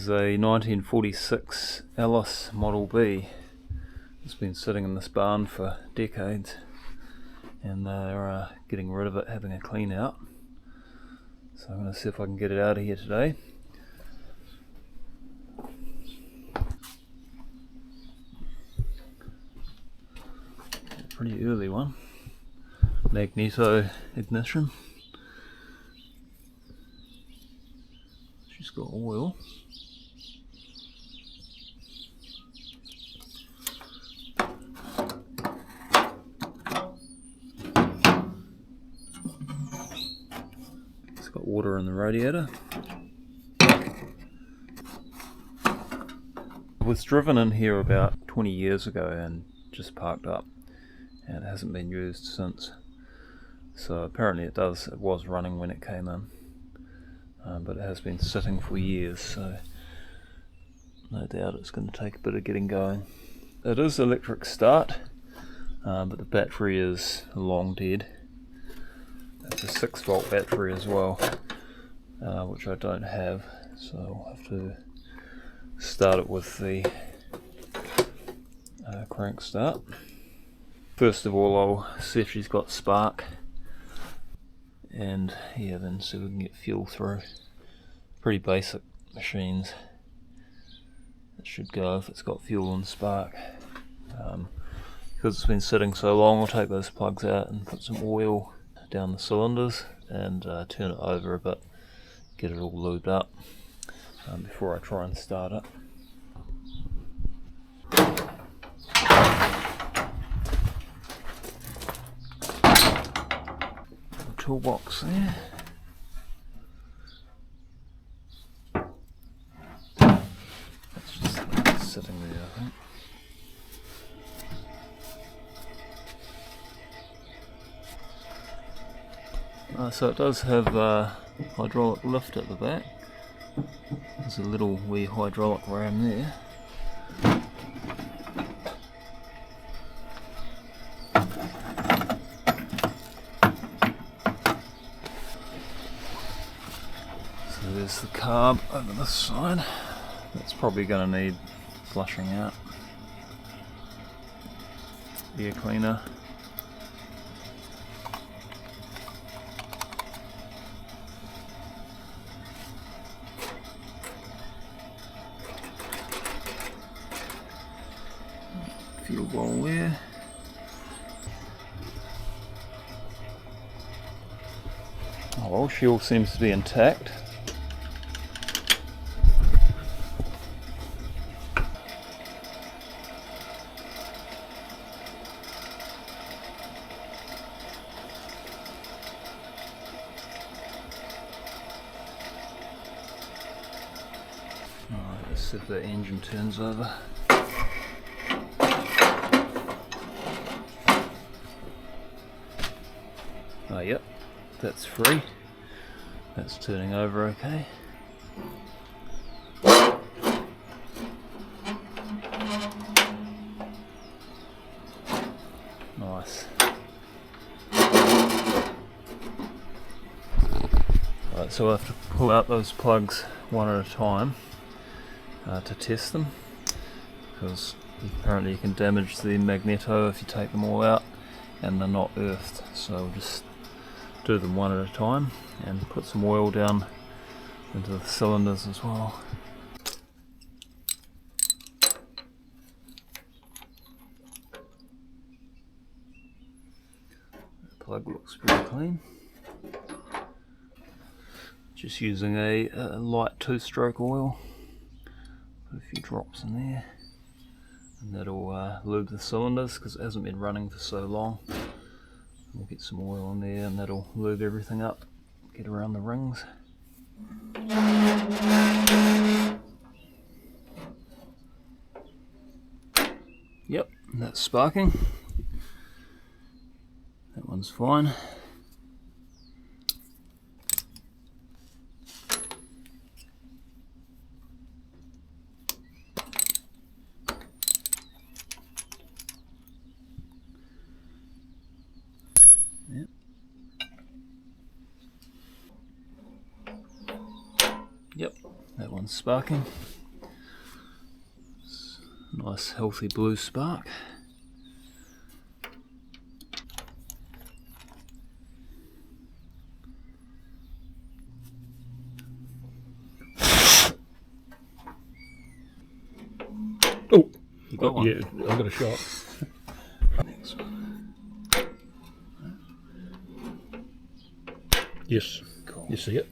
is a 1946 Allis Model B. It's been sitting in this barn for decades, and they're getting rid of it, having a clean out. So I'm going to see if I can get it out of here today. A pretty early one. Magneto ignition. She's got oil. It's got water in the radiator. It was driven in here about 20 years ago and just parked up, and it hasn't been used since. So apparently it was running when it came in, but it has been sitting for years, so no doubt it's going to take a bit of getting going. It is electric start, but the battery is long dead. It's a 6-volt battery as well, which I don't have, so I'll have to start it with the crank start. First of all, I'll see if she's got spark, and yeah, then see if we can get fuel through. Pretty basic machines. It should go if it's got fuel and spark. Because it's been sitting so long, I'll take those plugs out and put some oil down the cylinders and turn it over a bit, get it all lubed up before I try and start it. Toolbox there. That's just sitting there, I think. So it does have hydraulic lift at the back. There's a little wee hydraulic ram there. There's the carb over this side. That's probably going to need flushing out. Air cleaner. Fuel bowl there. Oh well, she all seems to be intact. Alright, let's see if the engine turns over. Oh yep, that's free. That's turning over okay. Nice. Right, so I have to pull out those plugs one at a time to test them, because apparently you can damage the magneto if you take them all out and they're not earthed. So we'll just do them one at a time and put some oil down into the cylinders as well. The plug looks pretty clean. Just using a light 2-stroke oil. Put a few drops in there, and that'll lube the cylinders because it hasn't been running for so long. We'll get some oil in there and that'll lube everything up, get around the rings. Yep, that's sparking. That one's fine. Yep. Yep, that one's sparking. Nice healthy blue spark. Oh, you got one? Yeah, I got a shot. Next one. Yes, Cool. you see it?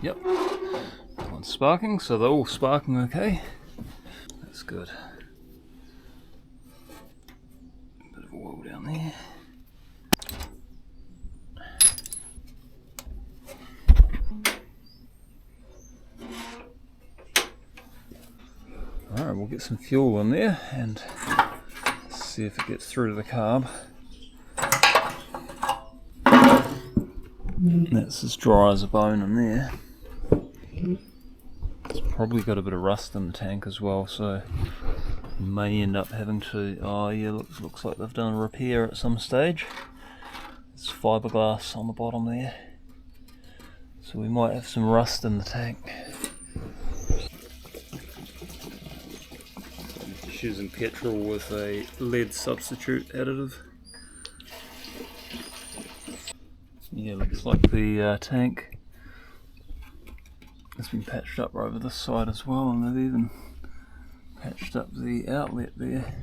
Yep, that one's sparking, so they're all sparking okay. That's good. Bit of oil down there. Alright, we'll get some fuel in there and see if it gets through to the carb. That's as dry as a bone in there. It's probably got a bit of rust in the tank as well, so you may end up having to, oh yeah, looks like they've done a repair at some stage. There's fiberglass on the bottom there, so we might have some rust in the tank. Just using petrol with a lead substitute additive. Yeah, looks like the tank has been patched up over this side as well, and they've even patched up the outlet there.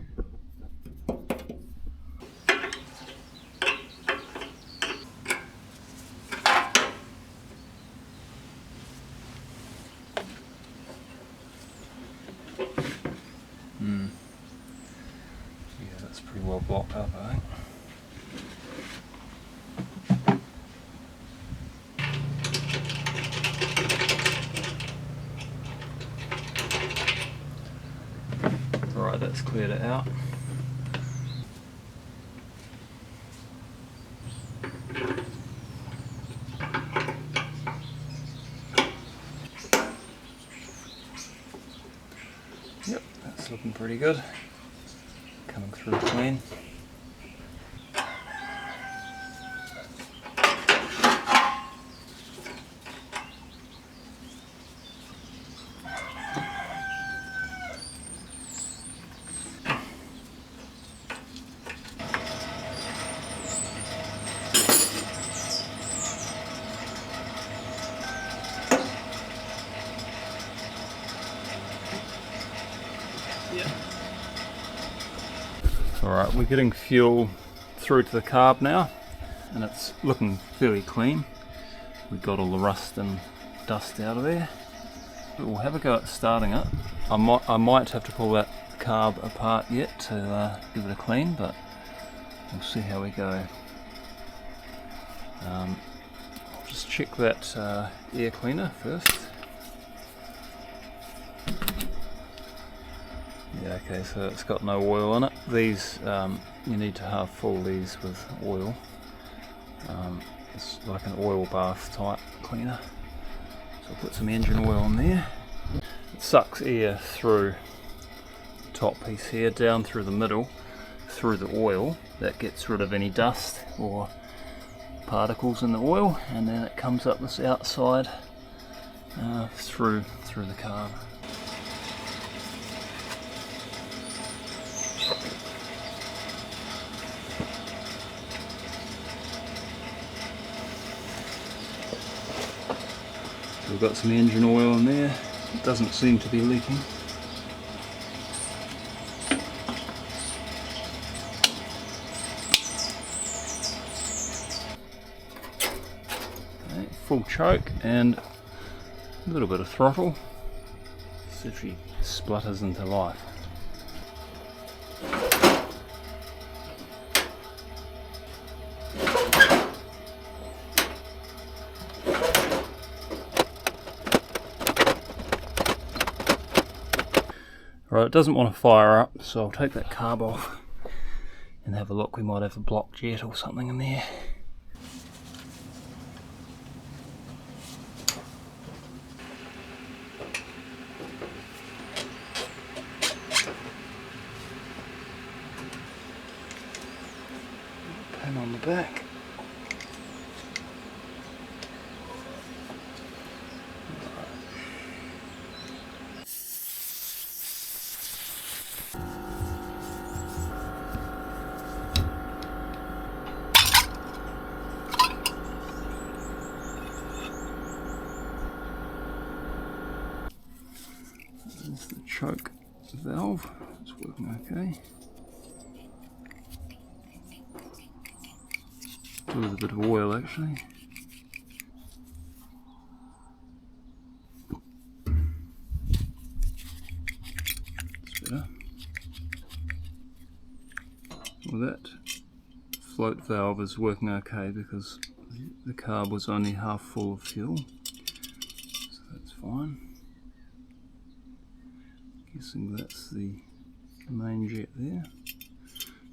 Yeah, that's pretty well blocked up, I think. Alright, that's cleared it out. Yep, that's looking pretty good. Coming through clean. Alright, we're getting fuel through to the carb now, and it's looking fairly clean. We got all the rust and dust out of there. We'll have a go at starting it. I might have to pull that carb apart yet to give it a clean, but we'll see how we go. I'll just check that air cleaner first. Yeah, okay, so it's got no oil in it. These, you need to half full these with oil. It's like an oil bath type cleaner. So I'll put some engine oil in there. It sucks air through the top piece here, down through the middle, through the oil. That gets rid of any dust or particles in the oil, and then it comes up this outside through the carb. We've got some engine oil in there. It doesn't seem to be leaking. Okay, full choke and a little bit of throttle. See if she splutters into life. Right, it doesn't want to fire up, so I'll take that carb off and have a look. We might have a block jet or something in there. Pin on the back. There's the choke valve, it's working okay. With a bit of oil actually. It's better. Well, that float valve is working okay because the carb was only half full of fuel, so that's fine. Guessing that's the main jet there.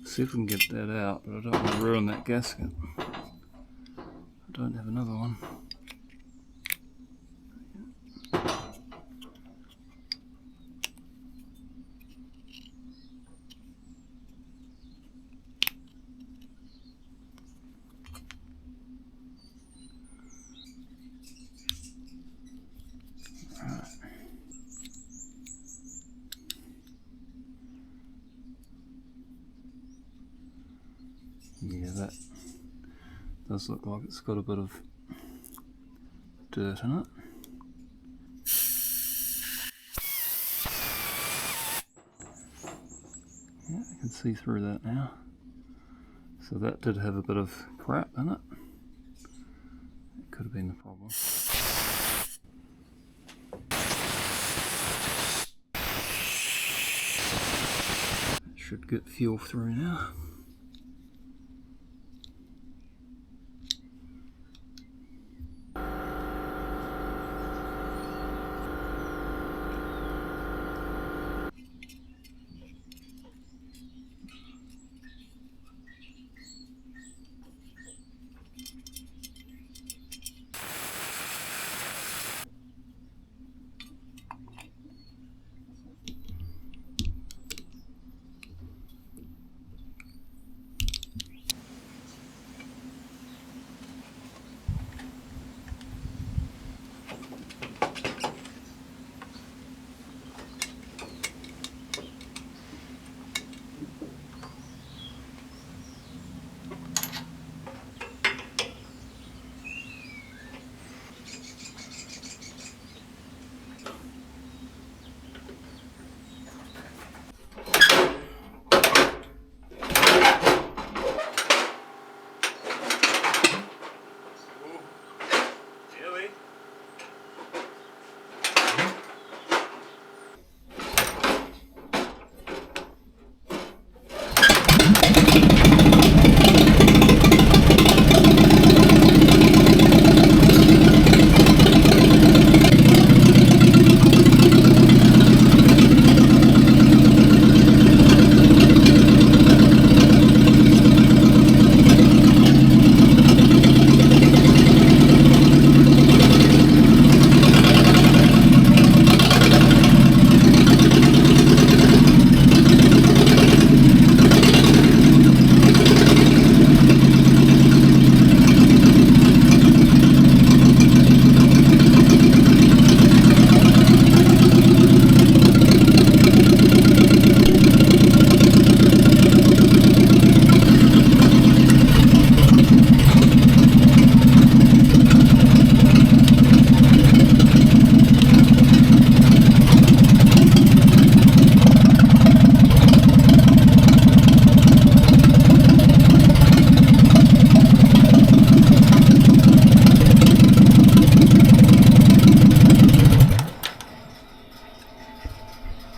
See if we can get that out, but I don't want to ruin that gasket. I don't have another one. Yeah, that does look like it's got a bit of dirt in it. Yeah, I can see through that now. So that did have a bit of crap in it. That could have been the problem. It should get fuel through now.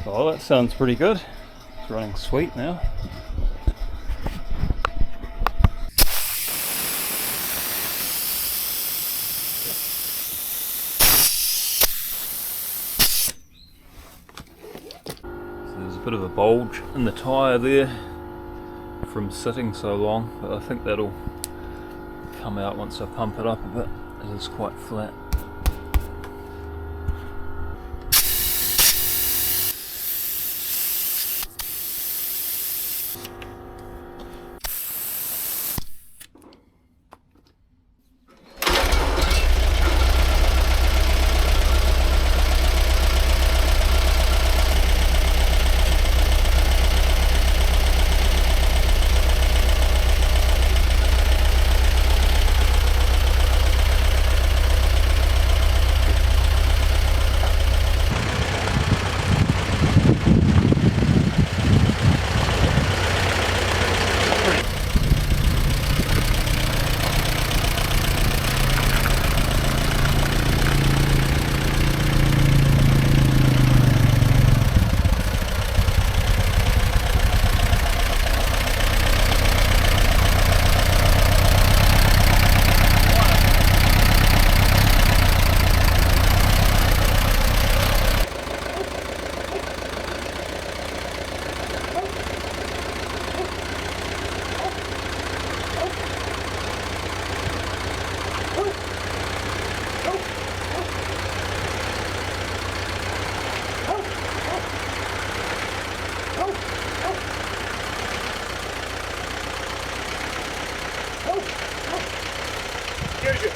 Oh, that sounds pretty good. It's running sweet now. So there's a bit of a bulge in the tyre there from sitting so long, but I think that'll come out once I pump it up a bit. It is quite flat.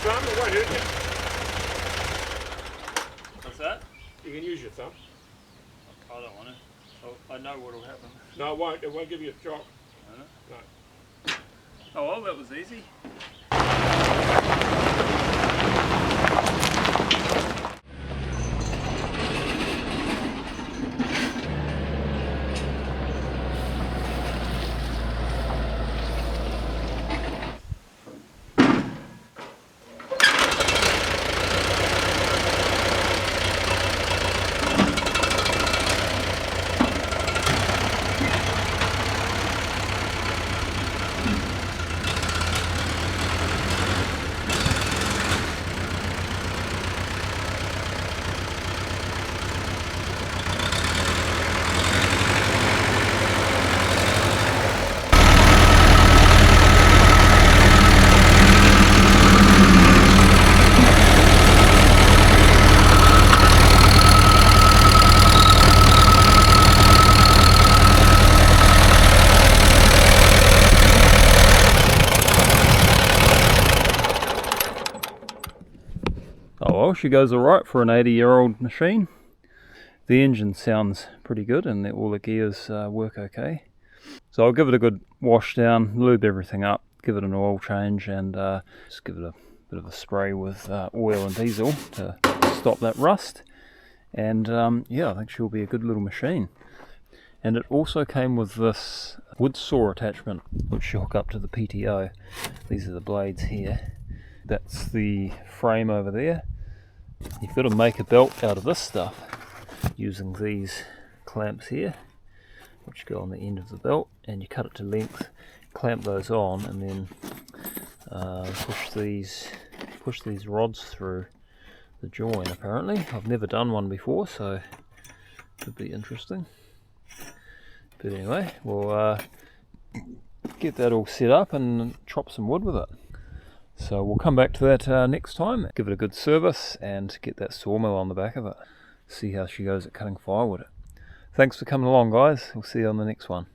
thumb, it won't hurt What's that? you. You can use your thumb. I don't want to. Oh, I know what will happen. No, it won't. It won't give you a shock. No. Oh well, that was easy. Oh well, she goes alright for an 80-year-old machine. The engine sounds pretty good and all the gears work okay. So I'll give it a good wash down, lube everything up, give it an oil change, and just give it a bit of a spray with oil and diesel to stop that rust. And yeah, I think she'll be a good little machine. And it also came with this wood saw attachment which you hook up to the PTO. These are the blades here. That's the frame over there. You've got to make a belt out of this stuff using these clamps here, which go on the end of the belt, and you cut it to length, clamp those on, and then push these rods through the join. Apparently, I've never done one before, so it could be interesting. But anyway, we'll get that all set up and chop some wood with it. So we'll come back to that next time, give it a good service and get that sawmill on the back of it. See how she goes at cutting firewood. Thanks for coming along, guys. We'll see you on the next one.